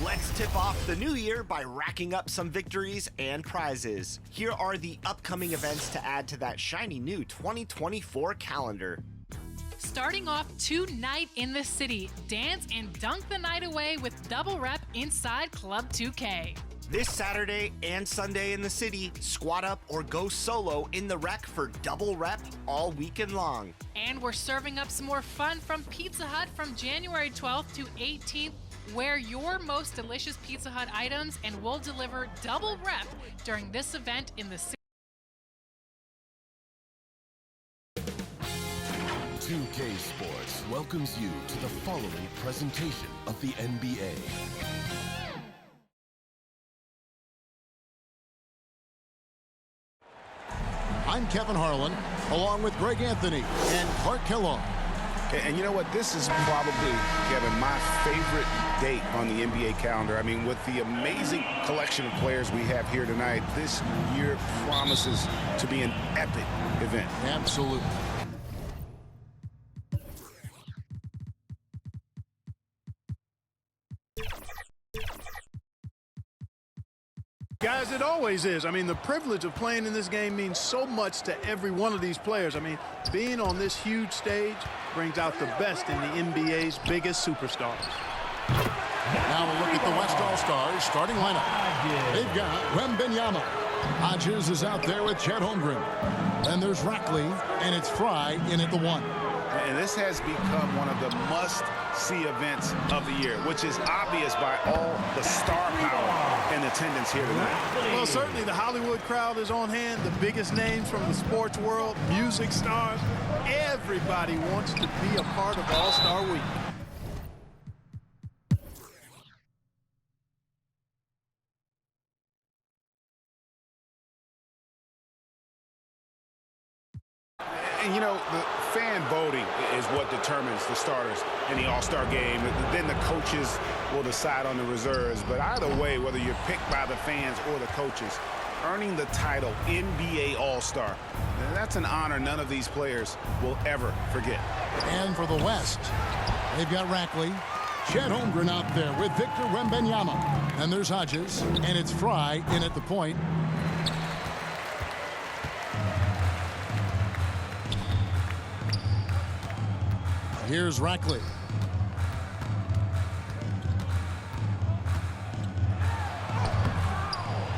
Let's tip off the new year by racking up some victories and prizes. Here are the upcoming events to add to that shiny new 2024 calendar. Starting off tonight in the city, dance and dunk the night away with Double Rep inside Club 2K. This Saturday and Sunday in the city, squat up or go solo in the rec for Double Rep all weekend long. And we're serving up some more fun from Pizza Hut from January 12th to 18th. Wear your most delicious Pizza Hut items and we'll deliver Double Rep during this event in the city. 2K Sports welcomes you to the following presentation of the NBA. I'm Kevin Harlan, along with Greg Anthony and Clark Kellogg. And you know what? This is probably, Kevin, my favorite date on the NBA calendar. I mean, with the amazing collection of players we have here tonight, this year promises to be an epic event. Absolutely. Guys, it always is. I mean, the privilege of playing in this game means so much to every one of these players. I mean, being on this huge stage brings out the best in the NBA's biggest superstars. Now we'll look at the West All-Stars starting lineup. They've got Wembanyama. Hodges is out there with Chet Holmgren. Then there's Rackley, and it's Fry in at the 1. And this has become one of the must-see events of the year, which is obvious by all the star power and attendance here tonight. Well, certainly the Hollywood crowd is on hand, the biggest names from the sports world, music stars. Everybody wants to be a part of All-Star Week. And, you know, the fan voting is what determines the starters in the All-Star game. Then the coaches will decide on the reserves. But either way, whether you're picked by the fans or the coaches, earning the title NBA All-Star, that's an honor none of these players will ever forget. And for the West, they've got Rackley, Chet Holmgren out there with Victor Wembanyama. And there's Hodges, and it's Fry in at the point. Here's Rackley.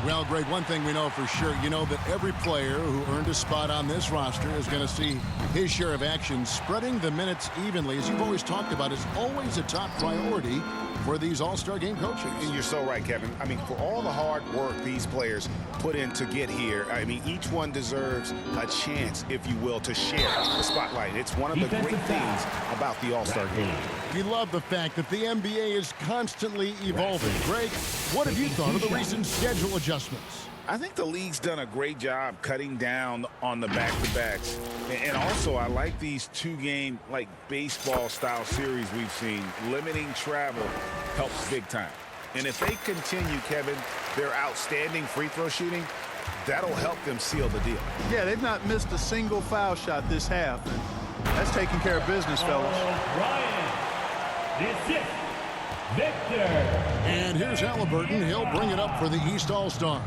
Well, Greg, one thing we know for sure, you know that every player who earned a spot on this roster is going to see his share of action. Spreading the minutes evenly, as you've always talked about, is always a top priority for these All-Star Game coaches. And you're so right, Kevin. I mean, for all the hard work these players put in to get here, I mean, each one deserves a chance, if you will, to share the spotlight. It's one of the great things about the All-Star Game. We love the fact that the NBA is constantly evolving. Greg, what have you thought of the recent schedule adjustments? I think the league's done a great job cutting down on the back-to-backs. And also, I like these two-game, like, baseball-style series we've seen. Limiting travel helps big time. And if they continue, Kevin, their outstanding free throw shooting, that'll help them seal the deal. Yeah, they've not missed a single foul shot this half. And that's taking care of business, fellas. This is Victor. And here's Halliburton. He'll bring it up for the East All-Stars.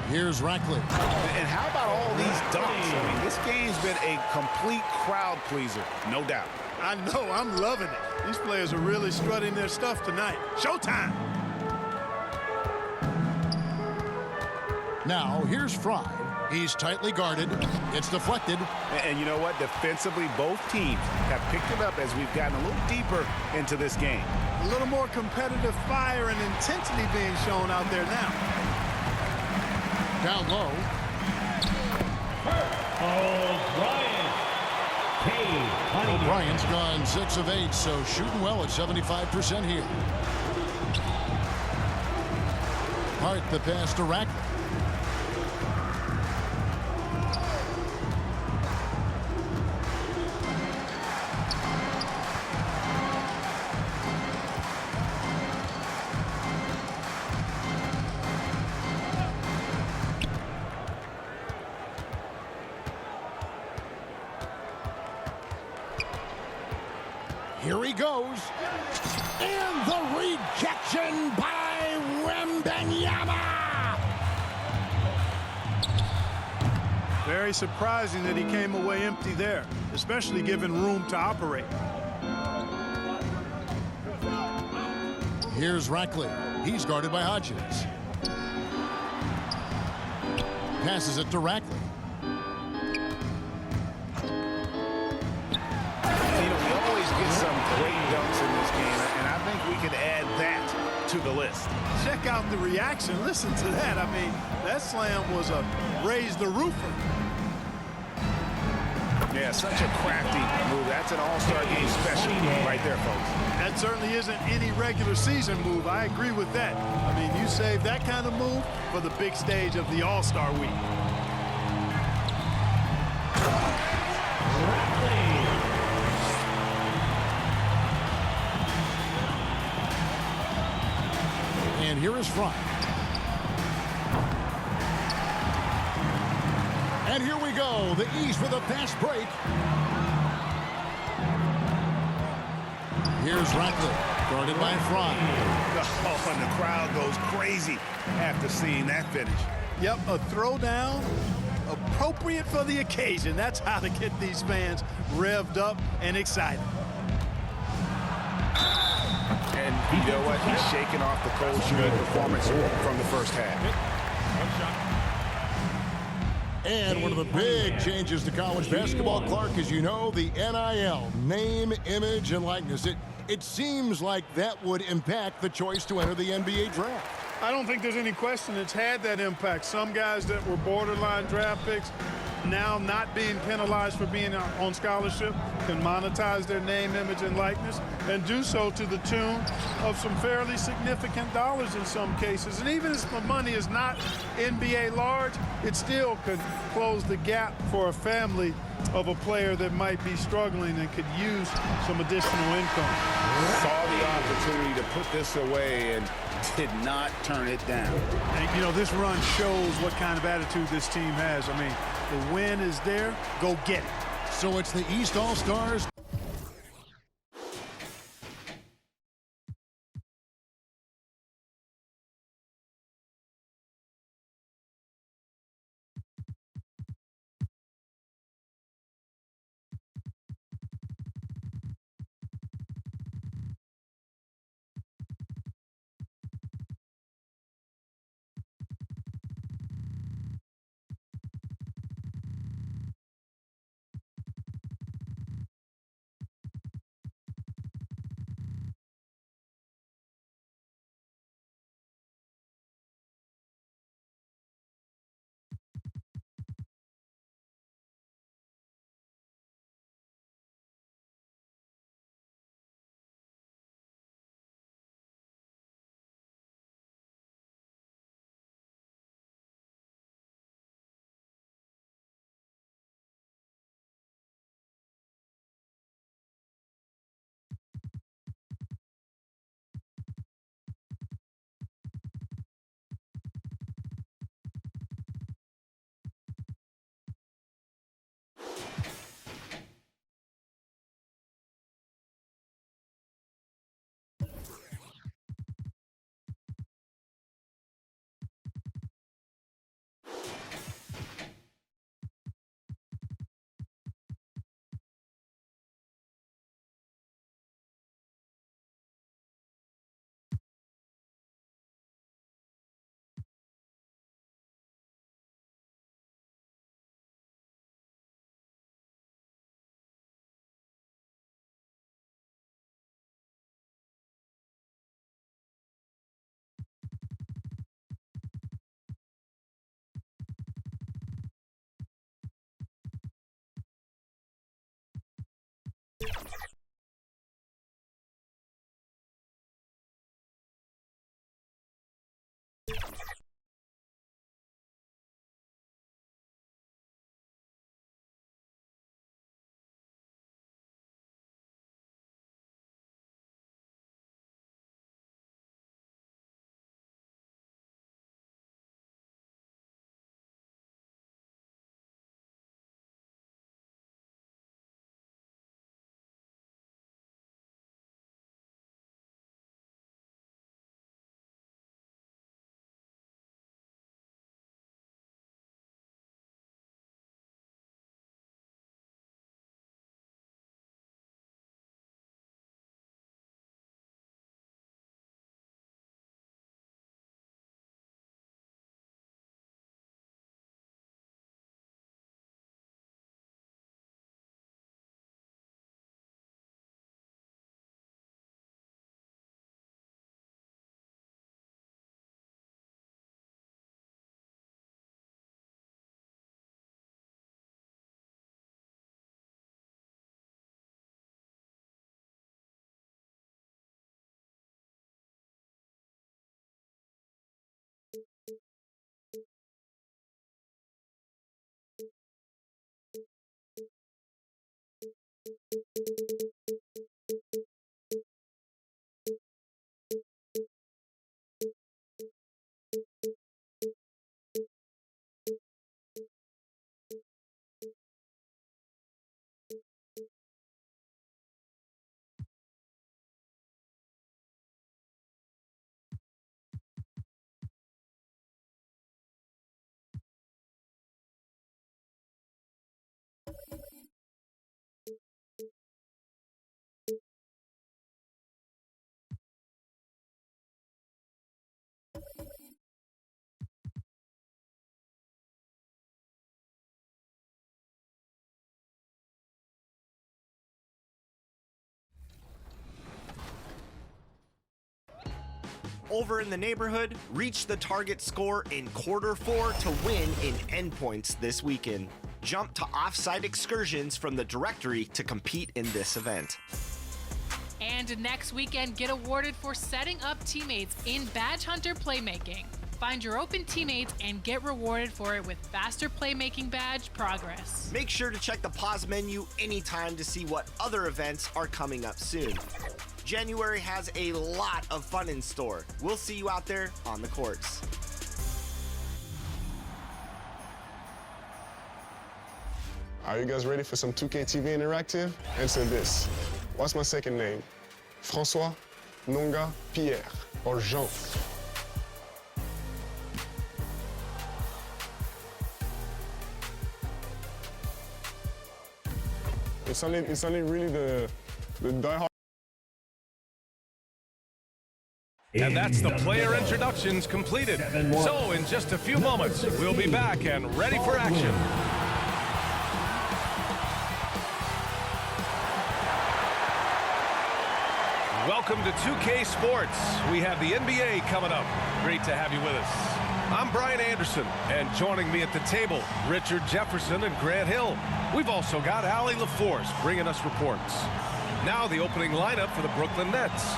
Here's Rackley. And how about all these dunks? I mean, this game's been a complete crowd pleaser, no doubt. I know, I'm loving it. These players are really strutting their stuff tonight. Showtime! Now, here's Fry. He's tightly guarded. It's deflected. And you know what? Defensively, both teams have picked it up as we've gotten a little deeper into this game. A little more competitive fire and intensity being shown out there now. Down low. O'Brien's gone 6 of 8, so shooting well at 75% here. Hart the pass to Rackley. Here he goes. And the rejection by Wembanyama. Very surprising that he came away empty there, especially given room to operate. Here's Rackley. He's guarded by Hodges. Passes it to Rackley. Some great dunks in this game, and I think we can add that to the list. Check out the reaction. Listen to that. I mean, that slam was a raise the roofer. Yeah, such a crafty move. That's an all-star game special right there, folks. That certainly isn't any regular season move. I agree with that. I mean, you save that kind of move for the big stage of the All-Star week. And here is Fry. And here we go. The East with a fast break. Here's Rackley, guarded by Fry. Oh, and the crowd goes crazy after seeing that finish. Yep, a throwdown appropriate for the occasion. That's how to get these fans revved up and excited. And you know what? He's shaking off the cold shooting performance from the first half. And one of the big changes to college basketball, Clark, as you know, the NIL, name, image, and likeness. It seems like that would impact the choice to enter the NBA draft. I don't think there's any question it's had that impact. Some guys that were borderline draft picks now not being penalized for being on scholarship can monetize their name, image, and likeness and do so to the tune of some fairly significant dollars in some cases. And even if the money is not NBA large, it still could close the gap for a family of a player that might be struggling and could use some additional income. Saw the opportunity to put this away and did not turn it down. And, you know, this run shows what kind of attitude this team has. I mean, The win is there. Go get it. So it's the East All-Stars. Over in the neighborhood, reach the target score in Q4 to win in endpoints this weekend. Jump to offsite excursions from the directory to compete in this event. And next weekend, get awarded for setting up teammates in Badge Hunter Playmaking. Find your open teammates and get rewarded for it with faster playmaking badge progress. Make sure to check the pause menu anytime to see what other events are coming up soon. January has a lot of fun in store. We'll see you out there on the courts. Are you guys ready for some 2K TV Interactive? Answer this. What's my second name? François, Nonga, Pierre, or Jean? It's only really the diehard. And that's the player introductions completed. So in just a few moments, we'll be back and ready for action. Welcome to 2K Sports. We have the NBA coming up. Great to have you with us. I'm Brian Anderson, and joining me at the table, Richard Jefferson and Grant Hill. We've also got Allie LaForce bringing us reports. Now the opening lineup for the Brooklyn Nets.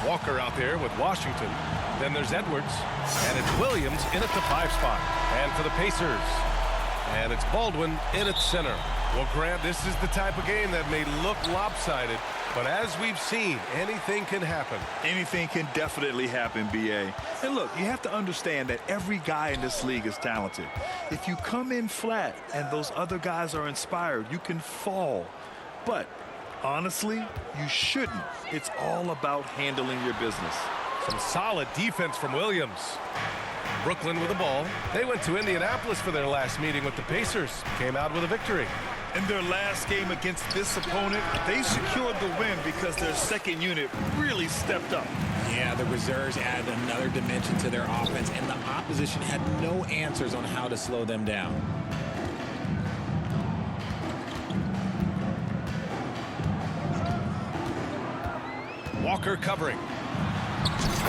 Walker out there with Washington. Then there's Edwards. And it's Williams in at the 5 spot. And for the Pacers. And it's Baldwin in at center. Well, Grant, this is the type of game that may look lopsided, but as we've seen, anything can happen. Anything can definitely happen, B.A. And look, you have to understand that every guy in this league is talented. If you come in flat and those other guys are inspired, you can fall. But honestly, you shouldn't. It's all about handling your business. Some solid defense from Williams. Brooklyn with the ball. They went to Indianapolis for their last meeting with the Pacers. Came out with a victory. In their last game against this opponent, they secured the win because their second unit really stepped up. Yeah, the reserves added another dimension to their offense, and the opposition had no answers on how to slow them down. Walker covering.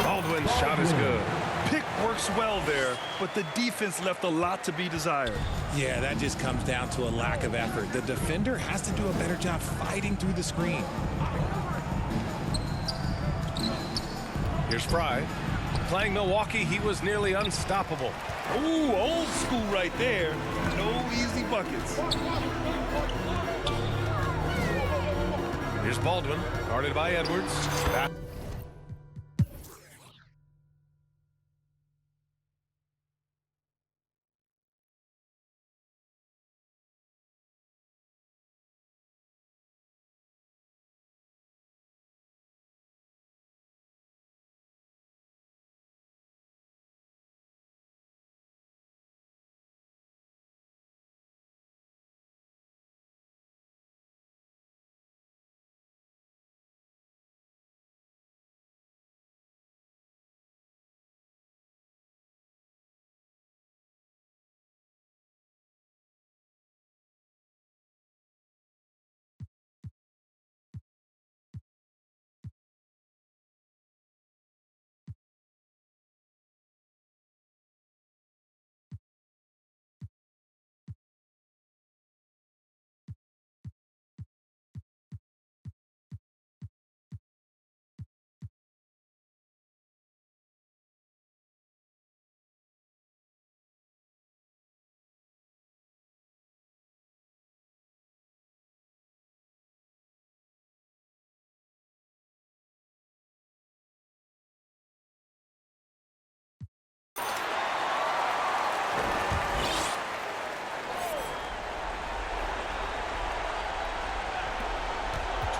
Baldwin's shot is good. Pick works well there, but the defense left a lot to be desired. Yeah, that just comes down to a lack of effort. The defender has to do a better job fighting through the screen. Here's Fry. Playing Milwaukee, he was nearly unstoppable. Ooh, old school right there. No easy buckets. Here's Baldwin, guarded by Edwards. Back.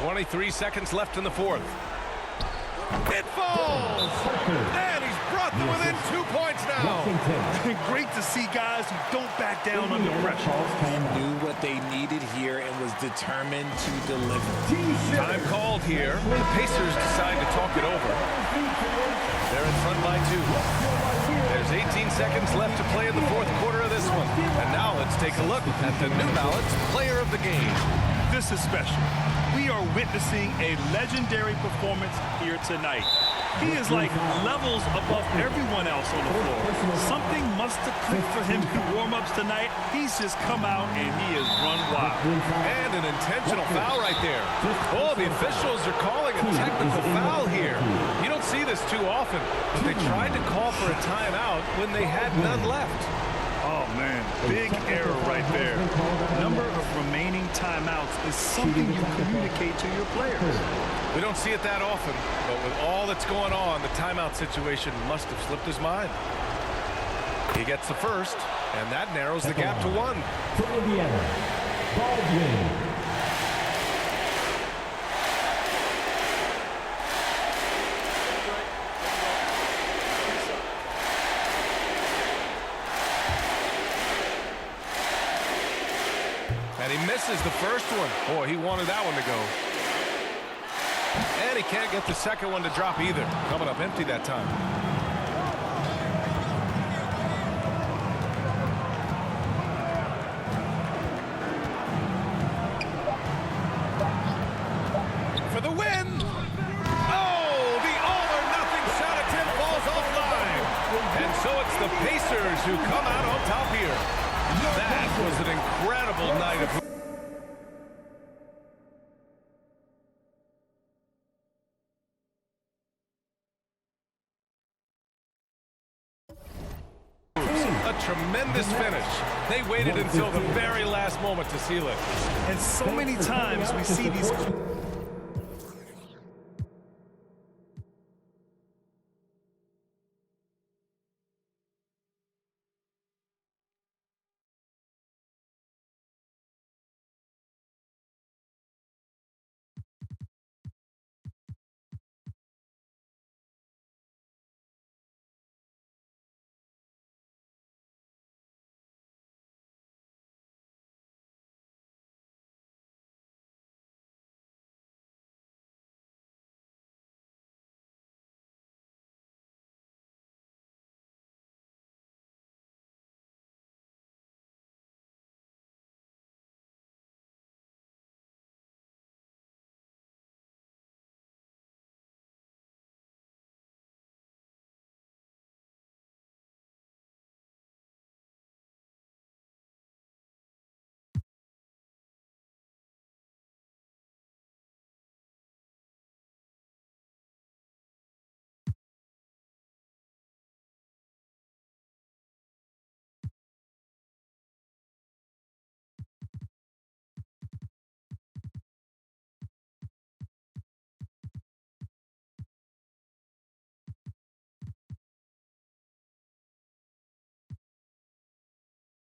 .23 seconds left in the fourth. It falls! And he's brought them within 2 points now. Great to see guys who don't back down under pressure. He knew what they needed here and was determined to deliver. Time called here. The Pacers decide to talk it over. They're in front by 2. There's 18 seconds left to play in the fourth quarter of this one. And now let's take a look at the New Balance Player of the Game. This is special. We are witnessing a legendary performance here tonight. He is like levels above everyone else on the floor. Something must have clicked for him in warm-ups tonight. He's just come out and he has run wild. And an intentional foul right there. Oh, the officials are calling a technical foul here. You don't see this too often, but they tried to call for a timeout when they had none left. Oh, man, big error right there. Number of remaining timeouts is something you communicate to your players. We don't see it that often, but with all that's going on, the timeout situation must have slipped his mind. He gets the first, and that narrows the gap to 1. For Indiana, Baldwin. And he misses the first one. Boy, he wanted that one to go. And he can't get the second one to drop either. Coming up empty that time. For the win! Oh, the all-or-nothing shot attempt falls offline. And so it's the Pacers who come out on top here. That was an incredible night of... A tremendous finish. They waited until the very last moment to seal it. And so many times we see these